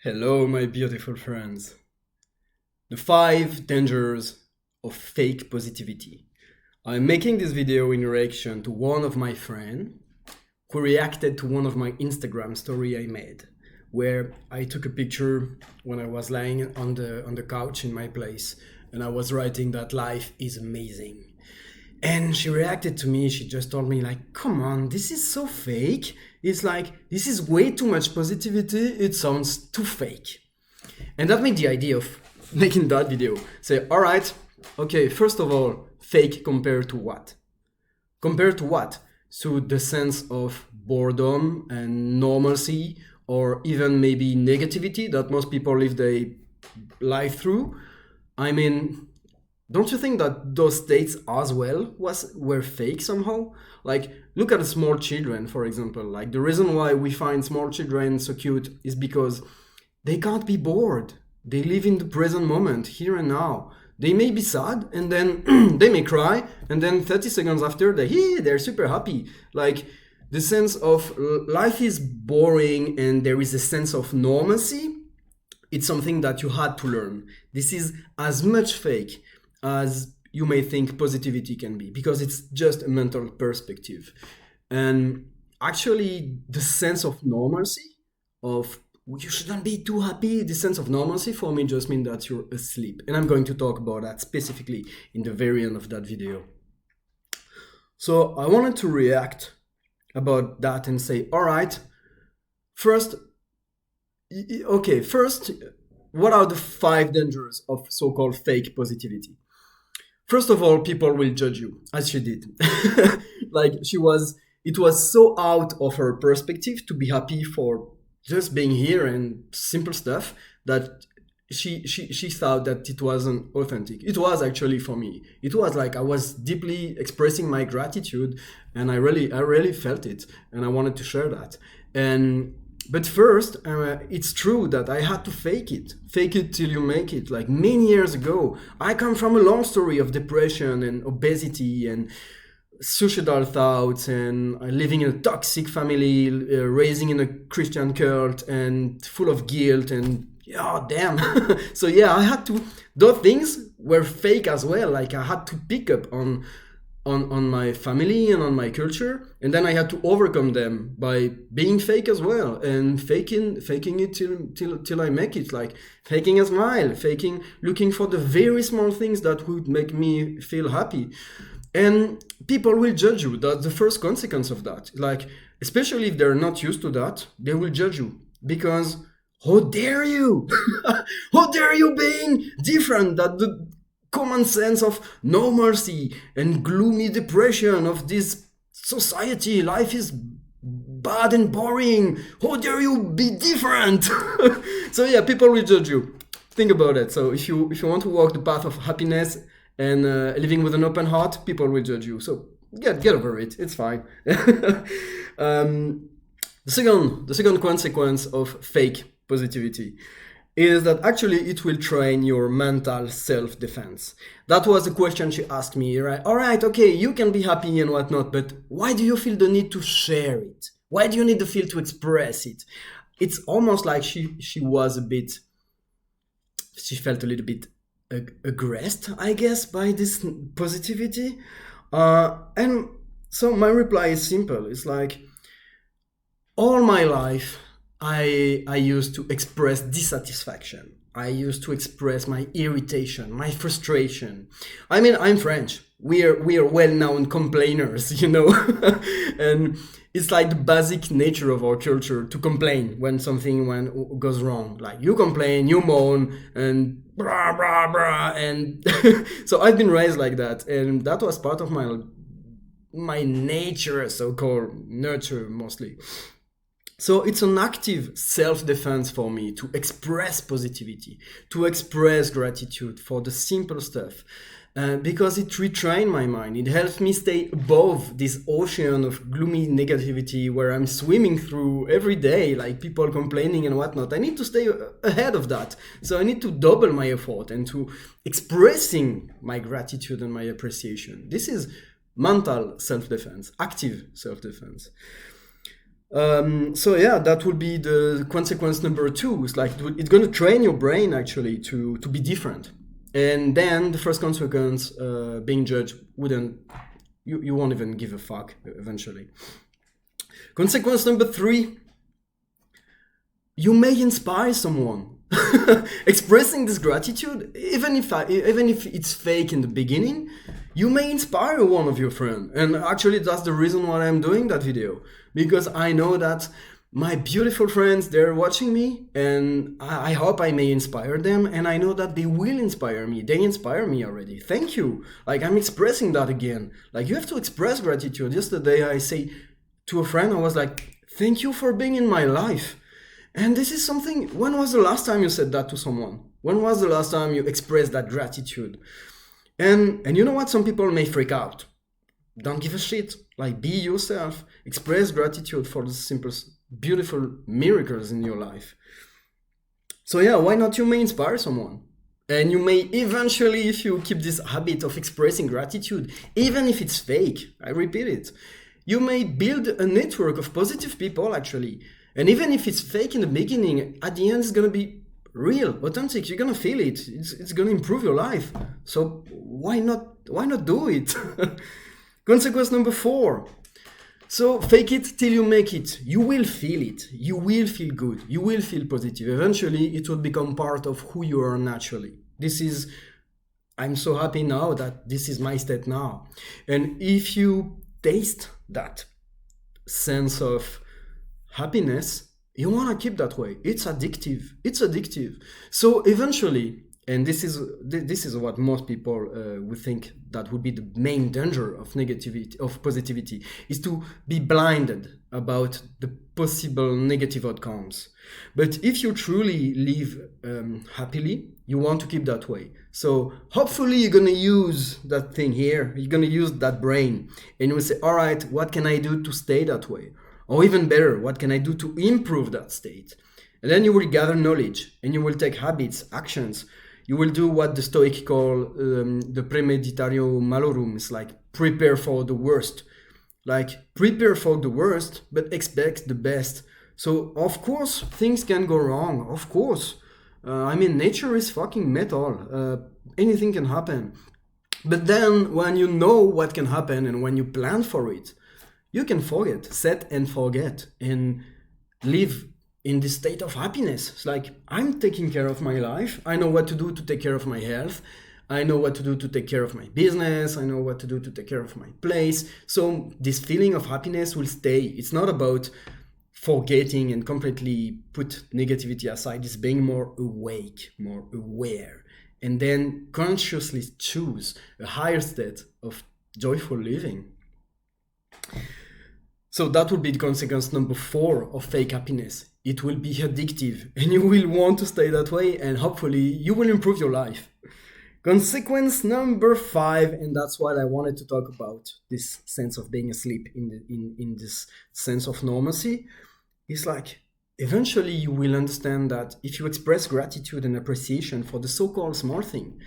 Hello, my beautiful friends. The 5 dangers of fake positivity. I'm making this video in reaction to one of my friends who reacted to one of my Instagram story I made, where I took a picture when I was lying on the couch in my place, and I was writing that life is amazing. And she reacted to me. She just told me, like, come on, this is so fake. It's like, this is way too much positivity. It sounds too fake. And that made the idea of making that video. Say, all right, okay, first of all, fake compared to what? Compared to what? So the sense of boredom and normalcy, or even maybe negativity that most people live their life through. I mean, don't you think that those states as well were fake somehow? Like, look at small children, for example. Like, the reason why we find small children so cute is because they can't be bored. They live in the present moment, here and now. They may be sad, and then they may cry, and then 30 seconds after, they're super happy. Like, the sense of life is boring, and there is a sense of normalcy. It's something that you had to learn. This is as much fake as you may think positivity can be, because it's just a mental perspective. And actually, the sense of normalcy, of you shouldn't be too happy, the sense of normalcy for me just means that you're asleep. And I'm going to talk about that specifically in the very end of that video. So I wanted to react about that and say, all right, first, what are the 5 dangers of so-called fake positivity? First of all, people will judge you, as she did. Like, it was so out of her perspective to be happy for just being here and simple stuff that she thought that it wasn't authentic. It was actually for me. It was like I was deeply expressing my gratitude, and I really felt it, and I wanted to share that. But first, it's true that I had to fake it till you make it. Like, many years ago, I come from a long story of depression and obesity and suicidal thoughts, and living in a toxic family, raising in a Christian cult, and full of guilt, and yeah, damn. So yeah, I had to. Those things were fake as well. Like, I had to pick up on my family and on my culture, and then I had to overcome them by being fake as well, and faking it till I make it. Like, faking a smile, looking for the very small things that would make me feel happy. And people will judge you. That's the first consequence of that. Like, especially if they're not used to that, they will judge you, because how dare you? How dare you being different? That the common sense of normalcy and gloomy depression of this society, life is bad and boring. How dare you be different? So yeah, people will judge you. Think about it. So if you want to walk the path of happiness and living with an open heart, people will judge you. So get over it. It's fine. The second consequence of fake positivity is that actually it will train your mental self-defense. That was the question she asked me, right? All right, okay, you can be happy and whatnot, but why do you feel the need to share it? Why do you need the feel to express it? It's almost like she felt a little bit aggressed, I guess, by this positivity. And so my reply is simple. It's like, all my life, I used to express dissatisfaction. I used to express my irritation, my frustration. I mean, I'm French. We are well-known complainers, you know. And it's like the basic nature of our culture to complain when something goes wrong. Like, you complain, you moan, and blah, blah, blah. And so I've been raised like that. And that was part of my nature, so-called nurture mostly. So it's an active self-defense for me to express positivity, to express gratitude for the simple stuff, because it retrained my mind. It helps me stay above this ocean of gloomy negativity where I'm swimming through every day, like people complaining and whatnot. I need to stay ahead of that. So I need to double my effort and to expressing my gratitude and my appreciation. This is mental self-defense, active self-defense. So yeah, that would be the consequence number two. It's like it's going to train your brain actually to be different. And then the first consequence, being judged, you won't even give a fuck eventually. Consequence number three, you may inspire someone. Expressing this gratitude, even if it's fake in the beginning, you may inspire one of your friends. And actually, that's the reason why I'm doing that video, because I know that my beautiful friends, they're watching me, and I hope I may inspire them, and I know that they will inspire me. They inspire me already. Thank you. Like, I'm expressing that again. Like, you have to express gratitude. Yesterday I say to a friend, I was like, thank you for being in my life. And this is something, when was the last time you said that to someone? When was the last time you expressed that gratitude? And you know what? Some people may freak out. Don't give a shit. Like, be yourself. Express gratitude for the simplest, beautiful miracles in your life. So yeah, why not? You may inspire someone. And you may eventually, if you keep this habit of expressing gratitude, even if it's fake, I repeat it, you may build a network of positive people actually. And even if it's fake in the beginning, at the end it's going to be real, authentic. You're going to feel it. It's going to improve your life. So why not do it? Consequence number four. So fake it till you make it. You will feel it. You will feel good. You will feel positive. Eventually it will become part of who you are naturally. I'm so happy now that this is my state now. And if you taste that sense of happiness, you want to keep that way. It's addictive. So eventually, and this is what most people would think that would be the main danger of negativity, of positivity, is to be blinded about the possible negative outcomes. But if you truly live happily, you want to keep that way. So hopefully you're going to use that thing here, you're going to use that brain, and you will say, all right, what can I do to stay that way? Or even better, what can I do to improve that state? And then you will gather knowledge, and you will take habits, actions. You will do what the Stoic call the premeditatio malorum. It's like prepare for the worst. Like prepare for the worst, but expect the best. So of course things can go wrong. Of course, I mean, nature is fucking metal. Anything can happen. But then when you know what can happen and when you plan for it, you can set and forget, and live in this state of happiness. It's like, I'm taking care of my life. I know what to do to take care of my health. I know what to do to take care of my business. I know what to do to take care of my place. So this feeling of happiness will stay. It's not about forgetting and completely put negativity aside. It's being more awake, more aware, and then consciously choose a higher state of joyful living. So that will be the consequence number 4 of fake happiness. It will be addictive, and you will want to stay that way, and hopefully you will improve your life. Consequence number 5, and that's what I wanted to talk about, this sense of being asleep in this sense of normalcy, is like, eventually you will understand that if you express gratitude and appreciation for the so-called small thing,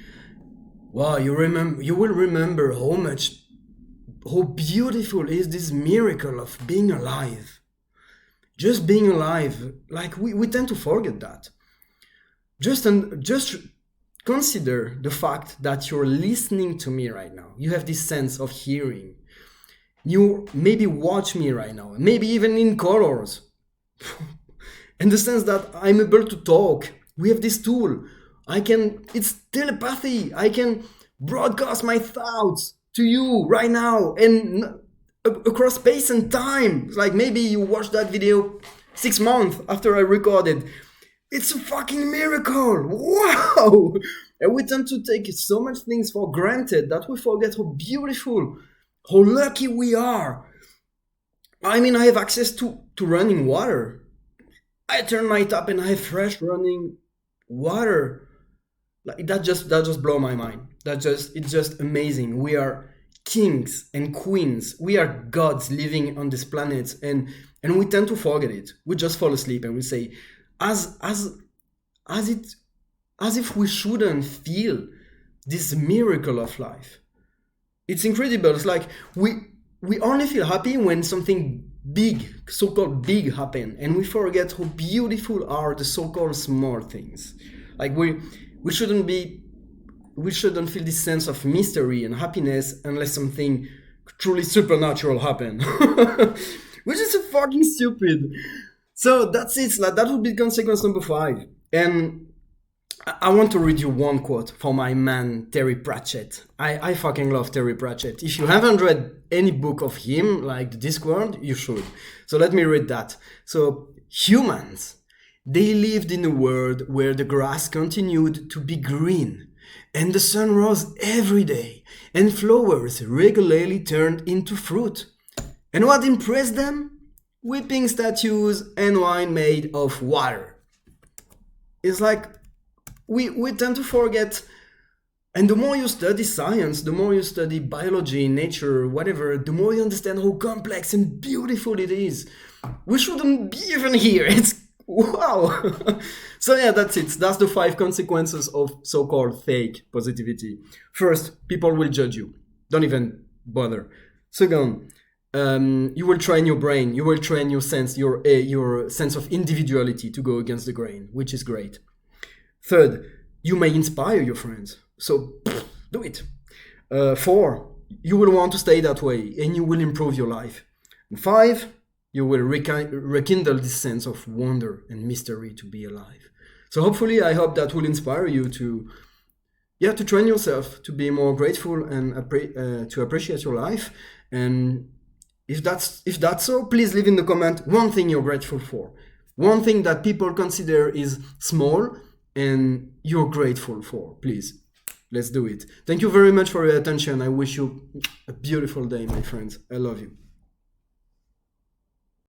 wow, you will remember how beautiful is this miracle of being alive. Just being alive. Like, we tend to forget that. Just consider the fact that you're listening to me right now. You have this sense of hearing. You maybe watch me right now, maybe even in colors. In the sense that I'm able to talk. We have this tool. It's telepathy. I can broadcast my thoughts to you right now and across space and time. Like, maybe you watched that video 6 months after I recorded. It's a fucking miracle. Wow. And we tend to take so much things for granted that we forget how beautiful, how lucky we are. I mean, I have access to running water. I turn my tap and I have fresh running water. Like, that just blow my mind. It's just amazing. We are kings and queens. We are gods living on this planet, and we tend to forget it. We just fall asleep and we say, as if we shouldn't feel this miracle of life. It's incredible. It's like we only feel happy when something big, so-called big happen, and we forget how beautiful are the so-called small things. Like we shouldn't feel this sense of mystery and happiness unless something truly supernatural happen. Which is so fucking stupid. So that's it. That would be consequence number 5. And I want to read you one quote from my man Terry Pratchett. I fucking love Terry Pratchett. If you haven't read any book of him, like The Discworld, you should. So let me read that. So, humans, they lived in a world where the grass continued to be green, and the sun rose every day, and flowers regularly turned into fruit. And what impressed them? Weeping statues and wine made of water. It's like we tend to forget, and the more you study science, the more you study biology, nature, whatever, the more you understand how complex and beautiful it is. We shouldn't be even here. It's wow. So yeah, that's it. That's the 5 consequences of so-called fake positivity. First, people will judge you. Don't even bother. Second, you will train your brain. You will train your sense of individuality to go against the grain, which is great. Third, you may inspire your friends. So do it. 4, you will want to stay that way and you will improve your life. And 5, you will rekindle this sense of wonder and mystery to be alive. So hopefully, I hope that will inspire you to train yourself to be more grateful and to appreciate your life. And if that's so, please leave in the comment one thing you're grateful for. One thing that people consider is small and you're grateful for. Please, let's do it. Thank you very much for your attention. I wish you a beautiful day, my friends. I love you.